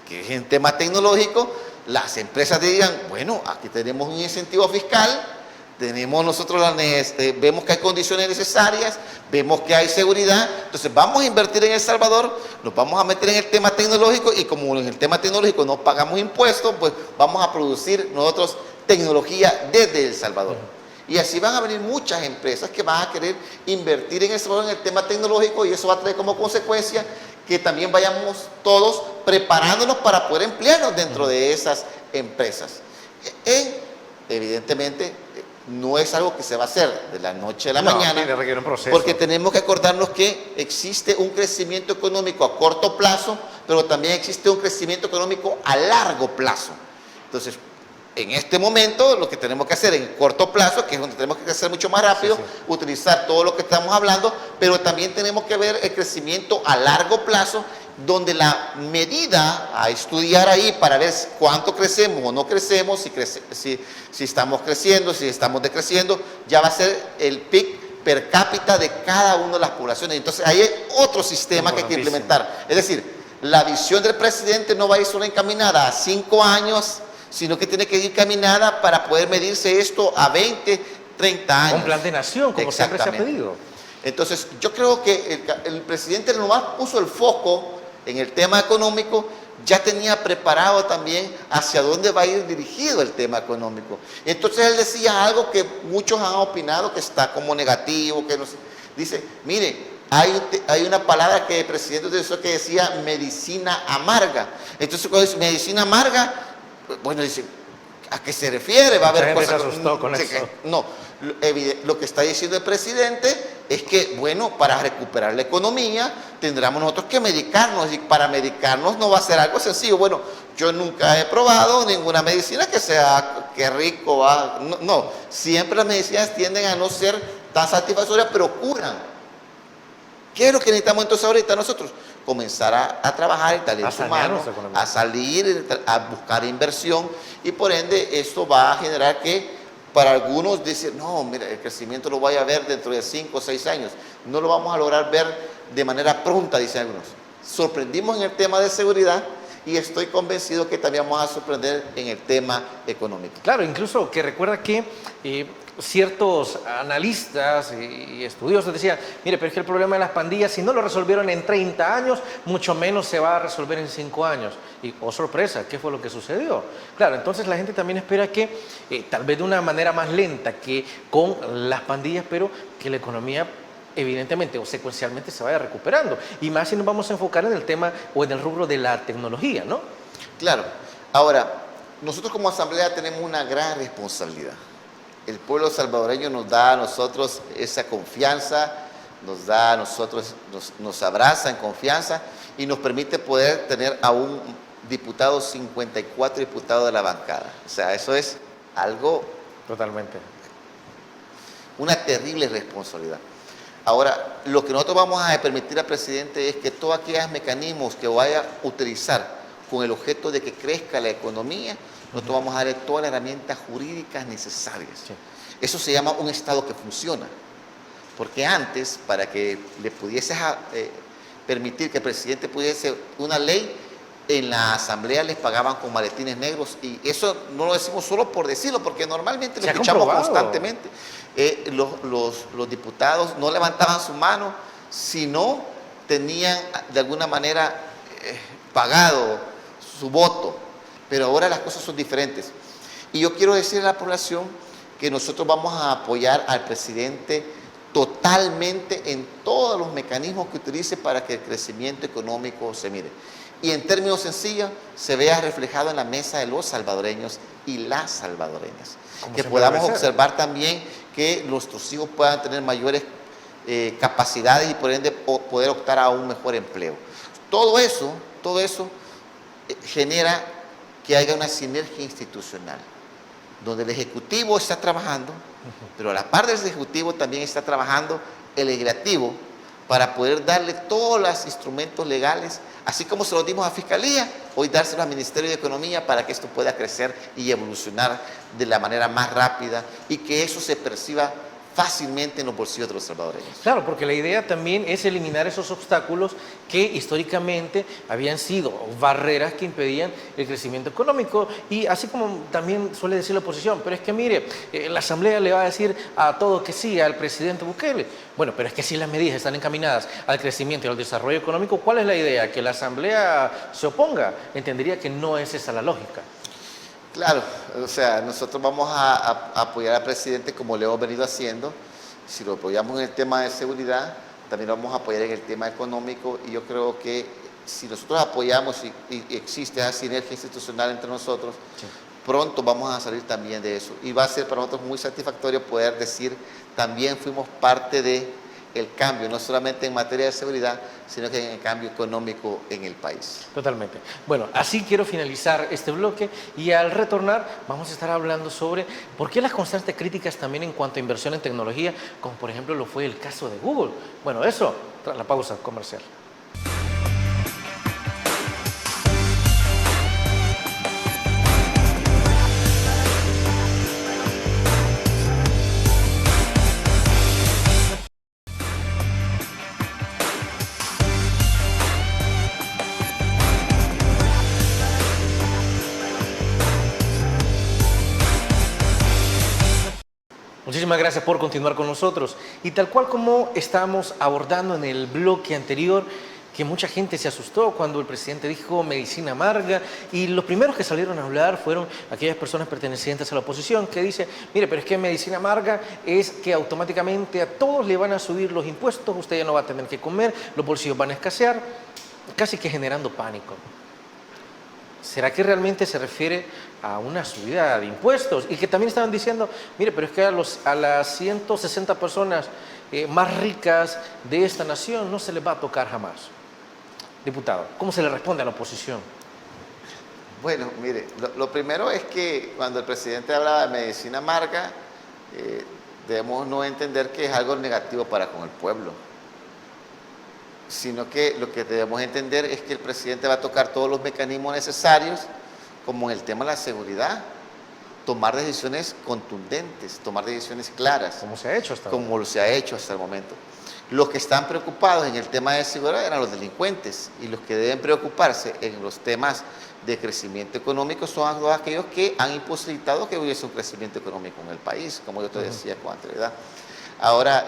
que es en tema tecnológico, las empresas digan, bueno, aquí tenemos un incentivo fiscal, tenemos nosotros vemos que hay condiciones necesarias, vemos que hay seguridad, entonces vamos a invertir en El Salvador, nos vamos a meter en el tema tecnológico y como en el tema tecnológico no pagamos impuestos, pues vamos a producir nosotros tecnología desde El Salvador. Y así van a venir muchas empresas que van a querer invertir en El Salvador en el tema tecnológico y eso va a traer como consecuencia que también vayamos todos preparándonos para poder emplearnos dentro de esas empresas. Evidentemente, no es algo que se va a hacer de la noche a la mañana, sí, requiere un proceso. porque tenemos que acordarnos que existe un crecimiento económico a corto plazo, pero también existe un crecimiento económico a largo plazo. Entonces, en este momento, lo que tenemos que hacer en corto plazo, que es donde tenemos que crecer mucho más rápido, utilizar todo lo que estamos hablando, pero también tenemos que ver el crecimiento a largo plazo, donde la medida a estudiar ahí para ver cuánto crecemos o no crecemos, si estamos creciendo, si estamos decreciendo, ya va a ser el PIB per cápita de cada una de las poblaciones. Entonces, ahí hay otro sistema que hay que implementar. Es decir, la visión del presidente no va a ir solo encaminada a 5 años, sino que tiene que ir caminada para poder medirse esto a 20, 30 años. Un plan de nación, como siempre se ha pedido. Entonces, yo creo que el presidente nomás puso el foco en el tema económico, ya tenía preparado también hacia dónde va a ir dirigido el tema económico. Entonces, él decía algo que muchos han opinado que está como negativo, que no sé. Dice, mire, hay una palabra que el presidente utilizó que decía medicina amarga. Entonces, cuando dice medicina amarga, bueno, dice, ¿a qué se refiere? Va a haber cosas. Se asustó con eso. No, lo que está diciendo el presidente es que, bueno, para recuperar la economía tendremos nosotros que medicarnos y para medicarnos no va a ser algo sencillo. Bueno, yo nunca he probado ninguna medicina que sea, que rico, no, siempre las medicinas tienden a no ser tan satisfactorias, pero curan. ¿Qué es lo que necesitamos entonces ahorita nosotros? comenzar a trabajar el talento sanear humano, nuestra economía. a salir, a buscar inversión, y por ende esto va a generar que para algunos dicen, no, mira, el crecimiento lo voy a ver dentro de 5 o 6 años, no lo vamos a lograr ver de manera pronta, dicen algunos. Sorprendimos en el tema de seguridad y estoy convencido que también vamos a sorprender en el tema económico. Claro, incluso que recuerda que ciertos analistas y estudiosos decían, mire, pero es que el problema de las pandillas, si no lo resolvieron en 30 años, mucho menos se va a resolver en 5 años. Y, oh sorpresa, ¿qué fue lo que sucedió? Claro, entonces la gente también espera que, tal vez de una manera más lenta que con las pandillas, pero que la economía evidentemente o secuencialmente se vaya recuperando. Y más si nos vamos a enfocar en el tema o en el rubro de la tecnología, ¿no? Claro. Ahora, nosotros como asamblea tenemos una gran responsabilidad. El pueblo salvadoreño nos da a nosotros esa confianza, nos da a nosotros, nos abraza en confianza y nos permite poder tener a un diputado, 54 diputados de la bancada. O sea, eso es algo, Totalmente. una terrible responsabilidad. Ahora, lo que nosotros vamos a permitir al presidente es que todos aquellos mecanismos que vaya a utilizar con el objeto de que crezca la economía, nosotros vamos a darle todas las herramientas jurídicas necesarias. Sí. Eso se llama un Estado que funciona. Porque antes, para que le pudiese permitir que el presidente pudiese una ley, en la asamblea les pagaban con maletines negros, y eso no lo decimos solo por decirlo, porque normalmente lo escuchamos constantemente. Los diputados no levantaban su mano si no tenían de alguna manera pagado su voto. Pero ahora las cosas son diferentes. Y yo quiero decirle a la población que nosotros vamos a apoyar al presidente totalmente en todos los mecanismos que utilice para que el crecimiento económico se mire. Y en términos sencillos, se vea reflejado en la mesa de los salvadoreños y las salvadoreñas. Que podamos observar también que nuestros hijos puedan tener mayores capacidades y por ende poder optar a un mejor empleo. Todo eso genera que haya una sinergia institucional, donde el Ejecutivo está trabajando, pero a la par del Ejecutivo también está trabajando el Legislativo para poder darle todos los instrumentos legales, así como se los dimos a Fiscalía, hoy dárselo al Ministerio de Economía para que esto pueda crecer y evolucionar de la manera más rápida y que eso se perciba fácilmente en los bolsillos de los salvadoreños. Claro, porque la idea también es eliminar esos obstáculos que históricamente habían sido barreras que impedían el crecimiento económico, y así como también suele decir la oposición, pero es que mire, la asamblea le va a decir a todo que sí al presidente Bukele. Bueno, pero es que si las medidas están encaminadas al crecimiento y al desarrollo económico, ¿cuál es la idea? ¿Que la asamblea se oponga? Entendería que no es esa la lógica. Claro, o sea, nosotros vamos a apoyar al presidente como le hemos venido haciendo. Si lo apoyamos en el tema de seguridad, también lo vamos a apoyar en el tema económico, y yo creo que si nosotros apoyamos y existe esa sinergia institucional entre nosotros, sí, pronto vamos a salir también de eso. Y va a ser para nosotros muy satisfactorio poder decir, también fuimos parte de el cambio, no solamente en materia de seguridad, sino que en el cambio económico en el país. Totalmente. Bueno, así quiero finalizar este bloque, y al retornar vamos a estar hablando sobre por qué las constantes críticas también en cuanto a inversión en tecnología, como por ejemplo lo fue el caso de Google. Bueno, eso tras la pausa comercial. Muchísimas gracias por continuar con nosotros. Y tal cual como estábamos abordando en el bloque anterior, que mucha gente se asustó cuando el presidente dijo medicina amarga, y los primeros que salieron a hablar fueron aquellas personas pertenecientes a la oposición que dicen, mire, pero es que medicina amarga es que automáticamente a todos le van a subir los impuestos, usted ya no va a tener que comer, los bolsillos van a escasear, casi que generando pánico. ¿Será que realmente se refiere a una subida de impuestos? Y que también estaban diciendo, mire, pero es que a las 160 personas más ricas de esta nación no se les va a tocar jamás. Diputado, ¿cómo se le responde a la oposición? Bueno, mire, lo primero es que cuando el presidente habla de medicina amarga, debemos no entender que es algo negativo para con el pueblo. sino que lo que debemos entender es que el presidente va a tocar todos los mecanismos necesarios, como en el tema de la seguridad, tomar decisiones contundentes, tomar decisiones claras. ¿Cómo se ha hecho hasta ahora? Como se ha hecho hasta el momento. Los que están preocupados en el tema de seguridad eran los delincuentes, y los que deben preocuparse en los temas de crecimiento económico son todos aquellos que han imposibilitado que hubiese un crecimiento económico en el país, como yo te decía con anterioridad. Ahora,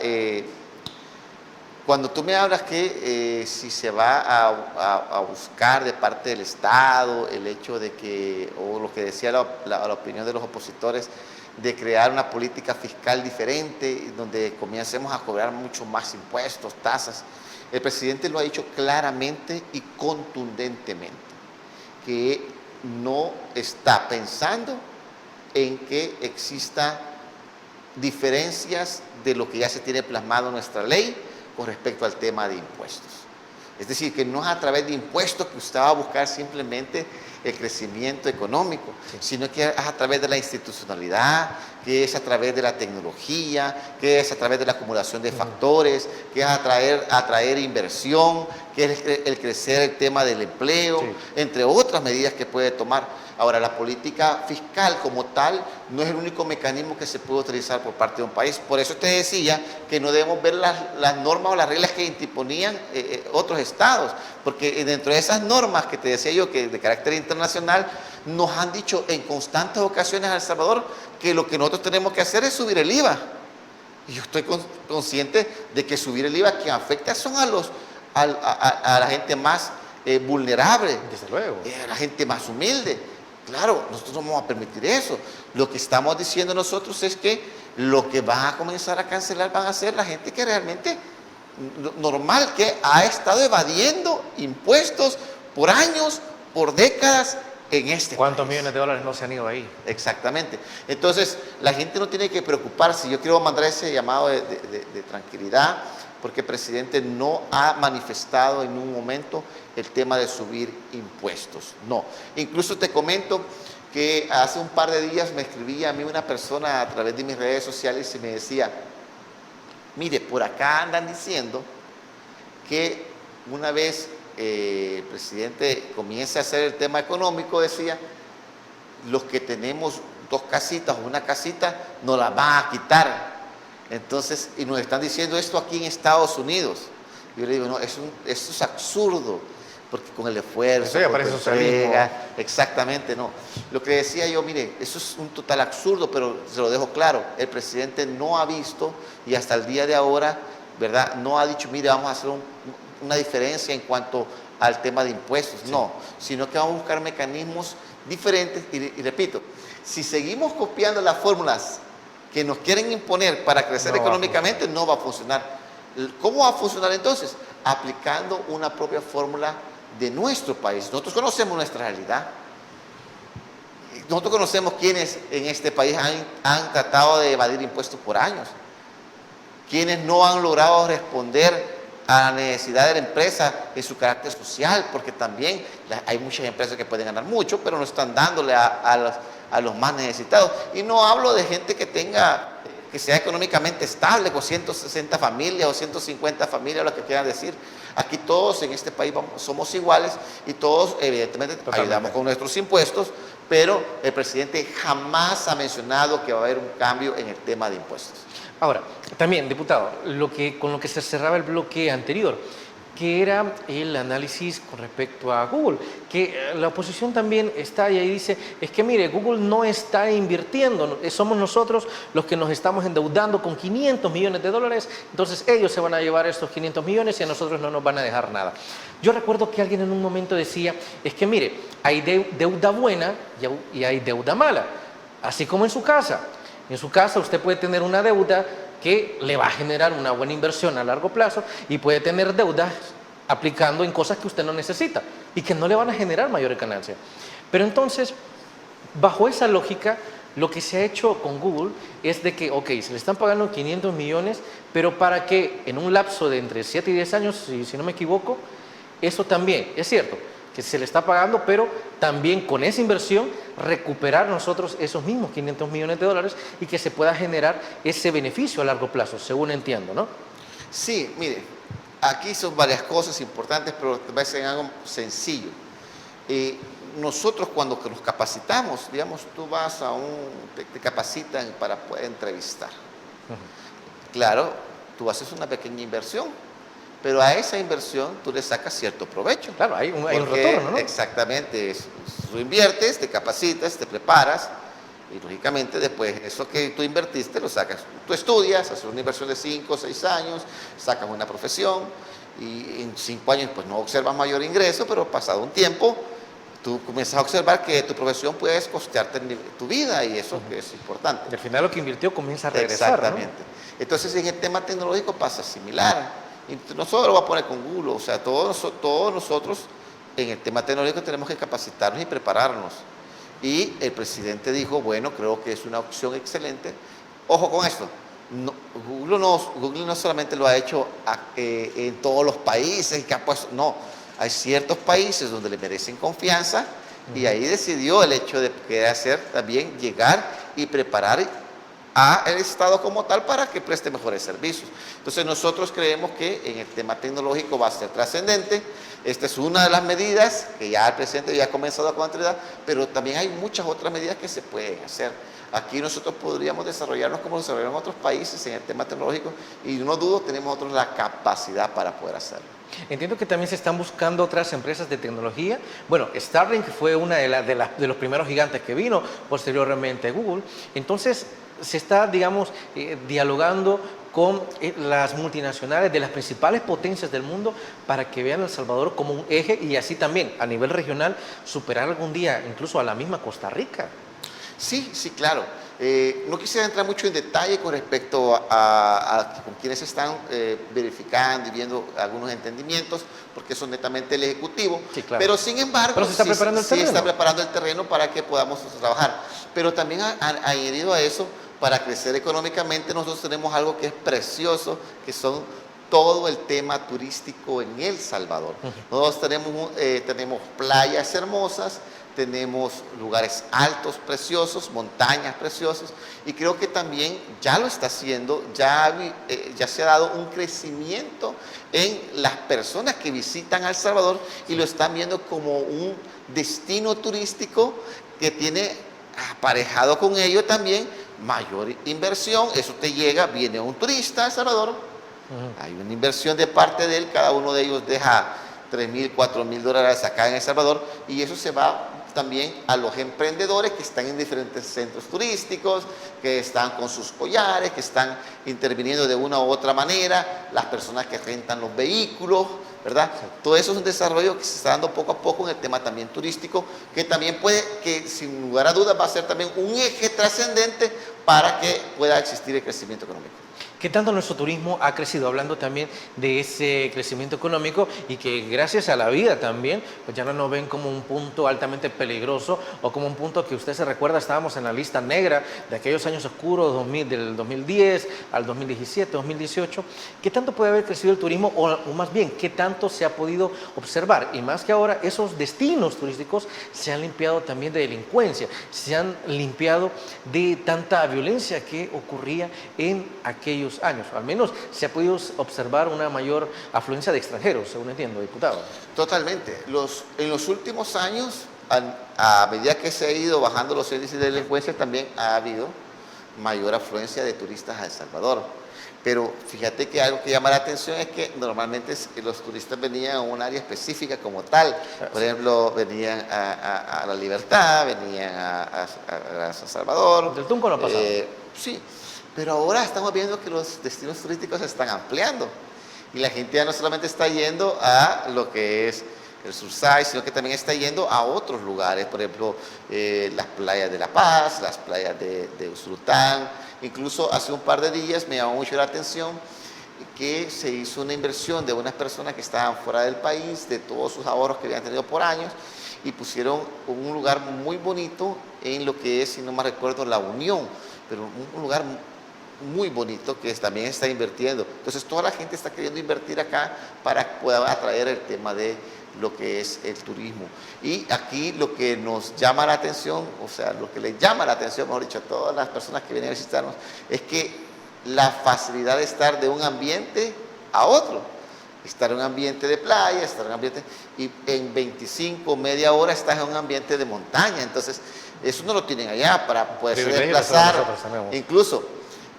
cuando tú me hablas que si se va a buscar de parte del Estado el hecho de que, o lo que decía la opinión de los opositores, de crear una política fiscal diferente, donde comencemos a cobrar mucho más impuestos, tasas, el presidente lo ha dicho claramente y contundentemente, que no está pensando en que exista diferencias de lo que ya se tiene plasmado en nuestra ley con respecto al tema de impuestos. Es decir, que no es a través de impuestos que usted va a buscar simplemente el crecimiento económico, sino que es a través de la institucionalidad, que es a través de la tecnología, que es a través de la acumulación de factores, que es atraer inversión, que es el crecer el tema del empleo, entre otras medidas que puede tomar. Ahora, la política fiscal como tal no es el único mecanismo que se puede utilizar por parte de un país. Por eso te decía que no debemos ver las normas o las reglas que imponían otros estados, porque dentro de esas normas que te decía yo, que de carácter internacional, nos han dicho en constantes ocasiones a El Salvador que lo que nosotros tenemos que hacer es subir el IVA. Y yo estoy consciente de que subir el IVA quien afecta son a la gente más vulnerable, desde luego, a la gente más humilde. Claro, nosotros no vamos a permitir eso. Lo que estamos diciendo nosotros es que lo que van a comenzar a cancelar van a ser la gente que realmente normal, que ha estado evadiendo impuestos por años, por décadas en este ¿Cuántos país. millones de dólares no se han ido ahí? Exactamente. Entonces, la gente no tiene que preocuparse. Yo quiero mandar ese llamado de tranquilidad, porque el presidente no ha manifestado en un momento el tema de subir impuestos. No. Incluso te comento que hace un par de días me escribía a mí una persona a través de mis redes sociales y me decía, mire, por acá andan diciendo que una vez el presidente comience a hacer el tema económico, decía, los que tenemos 2 casitas o una casita nos la van a quitar. Entonces, y nos están diciendo esto aquí en Estados Unidos. Yo le digo, no, eso es absurdo, porque con el esfuerzo, eso ya parece socialismo. Exactamente, no. Lo que decía yo, mire, eso es un total absurdo, pero se lo dejo claro, el presidente no ha visto, y hasta el día de ahora, ¿verdad?, no ha dicho, mire, vamos a hacer una diferencia en cuanto al tema de impuestos, no, sino que vamos a buscar mecanismos diferentes, y repito, si seguimos copiando las fórmulas que nos quieren imponer para crecer económicamente, no va a funcionar. ¿Cómo va a funcionar entonces? Aplicando una propia fórmula de nuestro país. Nosotros conocemos nuestra realidad. Nosotros conocemos quienes en este país han tratado de evadir impuestos por años. Quienes no han logrado responder a la necesidad de la empresa en su carácter social, porque también hay muchas empresas que pueden ganar mucho, pero no están dándole a los más necesitados. Y no hablo de gente que sea económicamente estable, con 160 familias o 150 familias, lo que quieran decir. Aquí todos en este país somos iguales y todos evidentemente ayudamos con nuestros impuestos, pero el presidente jamás ha mencionado que va a haber un cambio en el tema de impuestos. Ahora, también, diputado, con lo que se cerraba el bloque anterior, que era el análisis con respecto a Google, que la oposición también está ahí y dice, es que mire, Google no está invirtiendo, somos nosotros los que nos estamos endeudando con 500 millones de dólares, entonces ellos se van a llevar estos 500 millones y a nosotros no nos van a dejar nada. Yo recuerdo que alguien en un momento decía, es que mire, hay deuda buena y hay deuda mala, así como en su casa. En su casa usted puede tener una deuda que le va a generar una buena inversión a largo plazo y puede tener deudas aplicando en cosas que usted no necesita y que no le van a generar mayores ganancias. Pero entonces, bajo esa lógica, lo que se ha hecho con Google es de que, ok, se le están pagando 500 millones, pero para que en un lapso de entre 7 y 10 años, si no me equivoco, eso también, es cierto, que se le está pagando, pero también con esa inversión recuperar nosotros esos mismos 500 millones de dólares y que se pueda generar ese beneficio a largo plazo, según entiendo, ¿no? Sí, mire, Aquí son varias cosas importantes, pero va a ser algo sencillo. Nosotros cuando nos capacitamos, digamos, tú vas te capacitan para poder entrevistar. Claro, tú haces una pequeña inversión, pero a esa inversión tú le sacas cierto provecho. Claro, hay un retorno, ¿no? Exactamente, tú inviertes, te capacitas, te preparas, y lógicamente después eso que tú invertiste lo sacas. Tú estudias, haces una inversión de 5 o 6 años, sacas una profesión, y en 5 años pues no observas mayor ingreso, pero pasado un tiempo tú comienzas a observar que tu profesión puedes costearte tu vida, y eso que es importante. Y al final lo que invirtió comienza a regresar, Exactamente. ¿no? Entonces en el tema tecnológico pasa similar. Y no solo lo voy a poner con Google, o sea, todos nosotros en el tema tecnológico tenemos que capacitarnos y prepararnos. Y el presidente dijo, bueno, creo que es una opción excelente. Ojo con esto, Google no solamente lo ha hecho en todos los países que ha puesto, no, hay ciertos países donde le merecen confianza, y ahí decidió el hecho de querer hacer también llegar y preparar al Estado como tal para que preste mejores servicios. Entonces nosotros creemos que en el tema tecnológico va a ser trascendente. Esta es una de las medidas que ya el presidente ya ha comenzado con anterioridad, pero también hay muchas otras medidas que se pueden hacer. Aquí nosotros podríamos desarrollarnos como desarrollaron otros países en el tema tecnológico, y no dudo tenemos nosotros la capacidad para poder hacerlo. Entiendo que también se están buscando otras empresas de tecnología. Bueno, Starlink fue una de los primeros gigantes que vino, posteriormente Google. Entonces, se está, digamos, dialogando con las multinacionales de las principales potencias del mundo para que vean a El Salvador como un eje, y así también a nivel regional superar algún día incluso a la misma Costa Rica. Sí, sí, claro. No quisiera entrar mucho en detalle con respecto a con quienes están verificando y viendo algunos entendimientos, porque son netamente el Ejecutivo. Sí, claro. Pero sin embargo, pero se está preparando el terreno. Sí, está preparando el terreno para que podamos trabajar. Pero también añadido a eso, para crecer económicamente, nosotros tenemos algo que es precioso, que son todo el tema turístico en El Salvador. Nosotros tenemos playas hermosas, tenemos lugares altos, preciosos, montañas preciosas, y creo que también ya lo está haciendo, ya se ha dado un crecimiento en las personas que visitan a El Salvador, y lo están viendo como un destino turístico que tiene aparejado con ello también mayor inversión. Eso viene un turista a El Salvador, hay una inversión de parte de él, cada uno de ellos deja $3,000, $4,000 acá en El Salvador, y eso se va también a los emprendedores que están en diferentes centros turísticos, que están con sus collares, que están interviniendo de una u otra manera, las personas que rentan los vehículos, ¿verdad? Todo eso es un desarrollo que se está dando poco a poco en el tema también turístico, que también que sin lugar a dudas va a ser también un eje trascendente para que pueda existir el crecimiento económico. ¿Qué tanto nuestro turismo ha crecido? Hablando también de ese crecimiento económico, y que gracias a la vida también, pues ya no nos ven como un punto altamente peligroso, o como un punto que usted se recuerda, estábamos en la lista negra de aquellos años oscuros del 2010 al 2017, 2018. ¿Qué tanto puede haber crecido el turismo, o más bien, qué tanto se ha podido observar? Y más que ahora, esos destinos turísticos se han limpiado también de delincuencia, se han limpiado de tanta violencia que ocurría en aquellos años. Al menos se ha podido observar una mayor afluencia de extranjeros, según entiendo, diputado. Totalmente. En los últimos años, a medida que se ha ido bajando los índices de delincuencia, también ha habido mayor afluencia de turistas a El Salvador. Pero fíjate que algo que llama la atención es que normalmente los turistas venían a un área específica como tal. Por ejemplo, venían a La Libertad, venían a San Salvador. Del Tunco no pasaba. Sí. Pero ahora estamos viendo que los destinos turísticos se están ampliando, y la gente ya no solamente está yendo a lo que es el Surside, sino que también está yendo a otros lugares, por ejemplo, las playas de La Paz, las playas de Usulután. Incluso hace un par de días me llamó mucho la atención que se hizo una inversión de unas personas que estaban fuera del país, de todos sus ahorros que habían tenido por años, y pusieron un lugar muy bonito en lo que es, si no me recuerdo, La Unión, pero un lugar muy bonito que también está invirtiendo. Entonces toda la gente está queriendo invertir acá para poder atraer el tema de lo que es el turismo. Y aquí lo que nos llama la atención, o sea, lo que le llama la atención, mejor dicho, a todas las personas que vienen a visitarnos, es que la facilidad de estar de un ambiente a otro. estar en un ambiente de playa, estar en un ambiente, y en 25, media hora estás en un ambiente de montaña. Entonces, eso no lo tienen allá para poderse desplazar. Incluso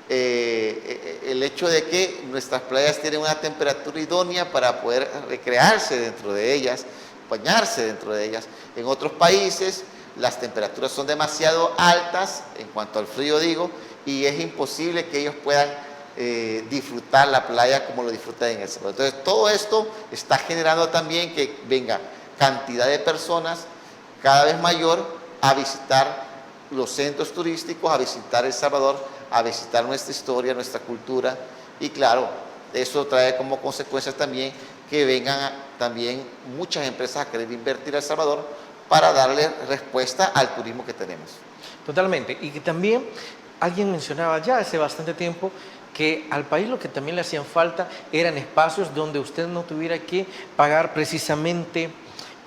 el hecho de que nuestras playas tienen una temperatura idónea para poder recrearse dentro de ellas, bañarse dentro de ellas. En otros países las temperaturas son demasiado altas, en cuanto al frío digo, y es imposible que ellos puedan disfrutar la playa como lo disfrutan en El Salvador. Entonces, todo esto está generando también que venga cantidad de personas cada vez mayor a visitar los centros turísticos, a visitar El Salvador, a visitar nuestra historia, nuestra cultura, y claro, eso trae como consecuencia también que vengan también muchas empresas a querer invertir a El Salvador para darle respuesta al turismo que tenemos. Totalmente. Y que también alguien mencionaba ya hace bastante tiempo que al país lo que también le hacían falta eran espacios donde usted no tuviera que pagar precisamente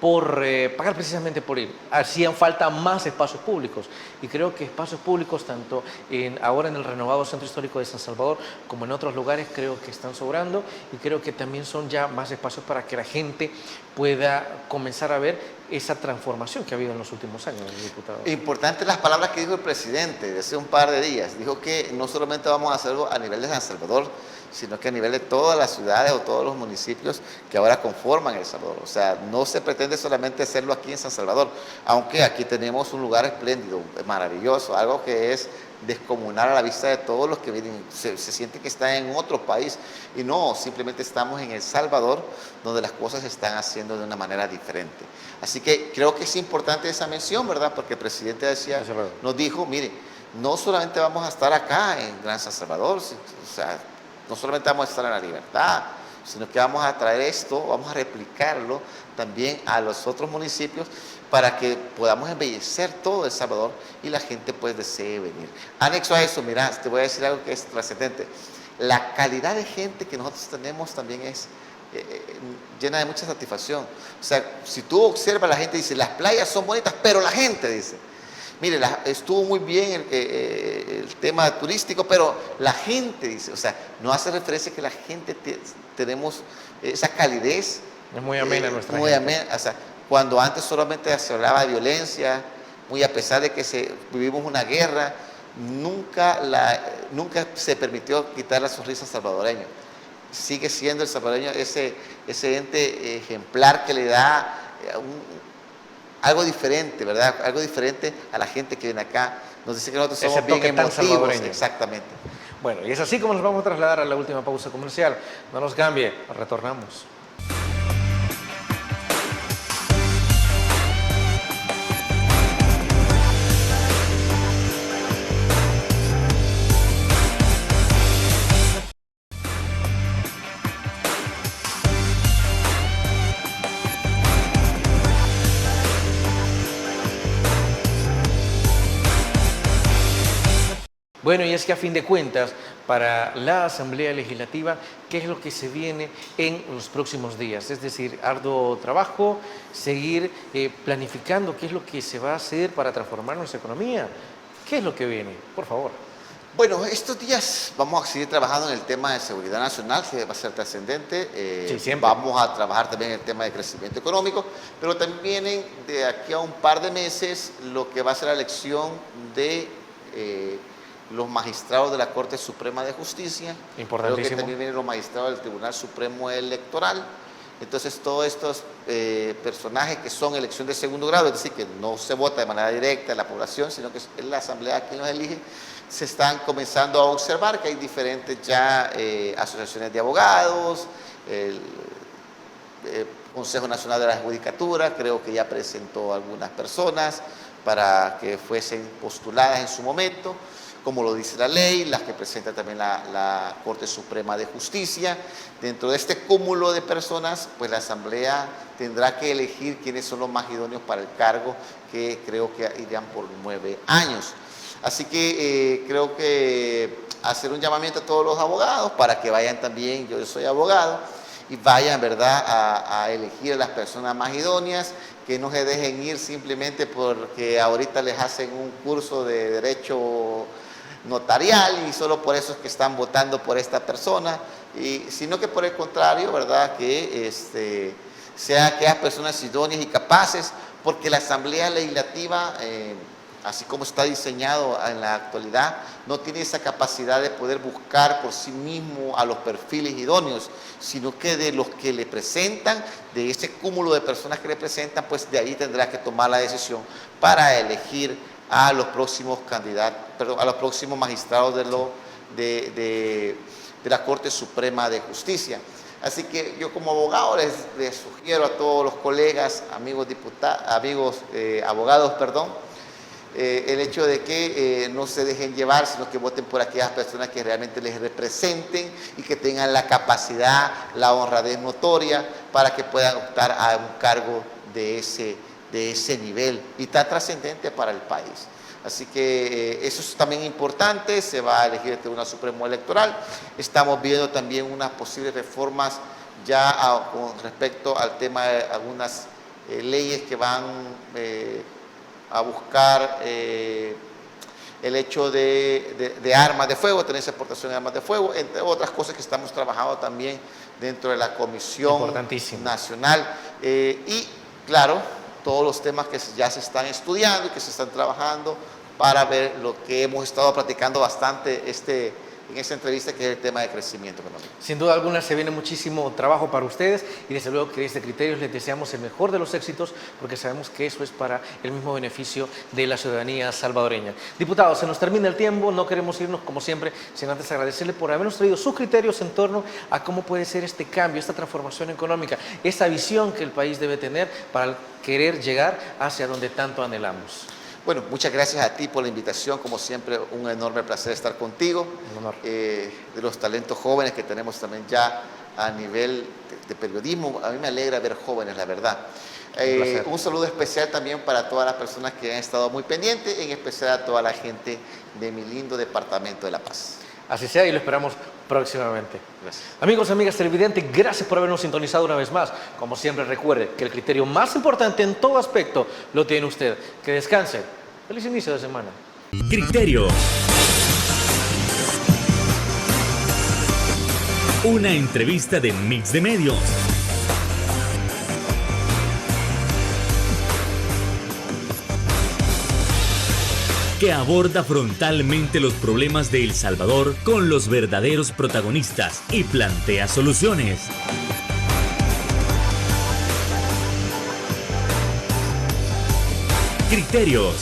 por ir. Hacían falta más espacios públicos, y creo que espacios públicos tanto ahora en el renovado Centro Histórico de San Salvador como en otros lugares creo que están sobrando, y creo que también son ya más espacios para que la gente pueda comenzar a ver esa transformación que ha habido en los últimos años, diputado. Importante las palabras que dijo el presidente hace un par de días. Dijo que no solamente vamos a hacerlo a nivel de San Salvador, sino que a nivel de todas las ciudades o todos los municipios que ahora conforman El Salvador. O sea, no se pretende solamente hacerlo aquí en San Salvador, aunque aquí tenemos un lugar espléndido, maravilloso, algo que es descomunal a la vista de todos los que vienen, se siente que están en otro país, y no, simplemente estamos en El Salvador, donde las cosas se están haciendo de una manera diferente. Así que creo que es importante esa mención, ¿verdad? Porque el presidente nos dijo, mire, no solamente vamos a estar acá en Gran San Salvador, o sea, no solamente vamos a estar en La Libertad, sino que vamos a traer esto, vamos a replicarlo también a los otros municipios para que podamos embellecer todo El Salvador y la gente pues desee venir. Anexo a eso, mira, te voy a decir algo que es trascendente. La calidad de gente que nosotros tenemos también es llena de mucha satisfacción. O sea, si tú observas, la gente dice, las playas son bonitas, pero la gente dice, mire, estuvo muy bien el tema turístico, pero la gente dice, o sea, no hace referencia que la gente tenemos esa calidez. Es muy amena nuestra muy gente. Amena, o sea, cuando antes solamente se hablaba de violencia, muy a pesar de que vivimos una guerra, nunca se permitió quitar la sonrisa al salvadoreño. Sigue siendo el salvadoreño ese ente ejemplar que le da algo diferente, ¿verdad? Algo diferente a la gente que viene acá. Nos dice que nosotros somos bien emotivos. Exactamente. Bueno, y es así como nos vamos a trasladar a la última pausa comercial. No nos cambie, retornamos. Bueno, y es que a fin de cuentas, para la Asamblea Legislativa, ¿qué es lo que se viene en los próximos días? Es decir, arduo trabajo, seguir planificando qué es lo que se va a hacer para transformar nuestra economía. ¿Qué es lo que viene? Por favor. Bueno, estos días vamos a seguir trabajando en el tema de seguridad nacional, que va a ser trascendente. Sí, siempre. Vamos a trabajar también en el tema de crecimiento económico, pero también vienen de aquí a un par de meses lo que va a ser la elección de los magistrados de la Corte Suprema de Justicia. Importantísimo. Creo que también vienen los magistrados del Tribunal Supremo Electoral. Entonces, todos estos personajes que son elección de segundo grado, es decir, que no se vota de manera directa en la población, sino que es la Asamblea quien los elige, se están comenzando a observar que hay diferentes ya asociaciones de abogados, el Consejo Nacional de la Judicatura, creo que ya presentó algunas personas para que fuesen postuladas en su momento, como lo dice la ley, las que presenta también la Corte Suprema de Justicia. Dentro de este cúmulo de personas, pues la Asamblea tendrá que elegir quiénes son los más idóneos para el cargo, que creo que irían por 9 años. Así que creo que hacer un llamamiento a todos los abogados para que vayan también, yo soy abogado, y vayan, ¿verdad?, a elegir a las personas más idóneas, que no se dejen ir simplemente porque ahorita les hacen un curso de derecho notarial y solo por eso es que están votando por esta persona. sino que por el contrario, ¿verdad? Que sean aquellas personas idóneas y capaces, porque la Asamblea Legislativa, así como está diseñado en la actualidad, no tiene esa capacidad de poder buscar por sí mismo a los perfiles idóneos, sino que de los que le presentan, de ese cúmulo de personas que le presentan, pues de ahí tendrá que tomar la decisión para elegir a los próximos candidatos, perdón, a los próximos magistrados de la Corte Suprema de Justicia. Así que yo como abogado les sugiero a todos los colegas, amigos abogados, el hecho de que no se dejen llevar, sino que voten por aquellas personas que realmente les representen y que tengan la capacidad, la honradez notoria para que puedan optar a un cargo de ese nivel y tan trascendente para el país. Así que eso es también importante, se va a elegir el Tribunal Supremo Electoral. Estamos viendo también unas posibles reformas ya con respecto al tema de algunas leyes que van a buscar el hecho de armas de fuego, tener esa exportación de armas de fuego, entre otras cosas que estamos trabajando también dentro de la Comisión Nacional. Y claro, todos los temas que ya se están estudiando y que se están trabajando para ver lo que hemos estado platicando bastante en esta entrevista, que es el tema de crecimiento económico. Sin duda alguna se viene muchísimo trabajo para ustedes y desde luego que desde Criterios les deseamos el mejor de los éxitos, porque sabemos que eso es para el mismo beneficio de la ciudadanía salvadoreña. Diputado, se nos termina el tiempo, no queremos irnos como siempre, sin antes agradecerle por habernos traído sus criterios en torno a cómo puede ser este cambio, esta transformación económica, esa visión que el país debe tener para querer llegar hacia donde tanto anhelamos. Bueno, muchas gracias a ti por la invitación, como siempre un enorme placer estar contigo. Un honor. De los talentos jóvenes que tenemos también ya a nivel de periodismo, a mí me alegra ver jóvenes, la verdad. Un saludo especial también para todas las personas que han estado muy pendientes, en especial a toda la gente de mi lindo departamento de La Paz. Así sea y lo esperamos próximamente. Gracias. Amigos, amigas televidentes, gracias por habernos sintonizado una vez más. Como siempre, recuerde que el criterio más importante en todo aspecto lo tiene usted. Que descanse. Feliz inicio de semana. Criterio. Una entrevista de Mix de Medios. Que aborda frontalmente los problemas de El Salvador con los verdaderos protagonistas y plantea soluciones. Criterios.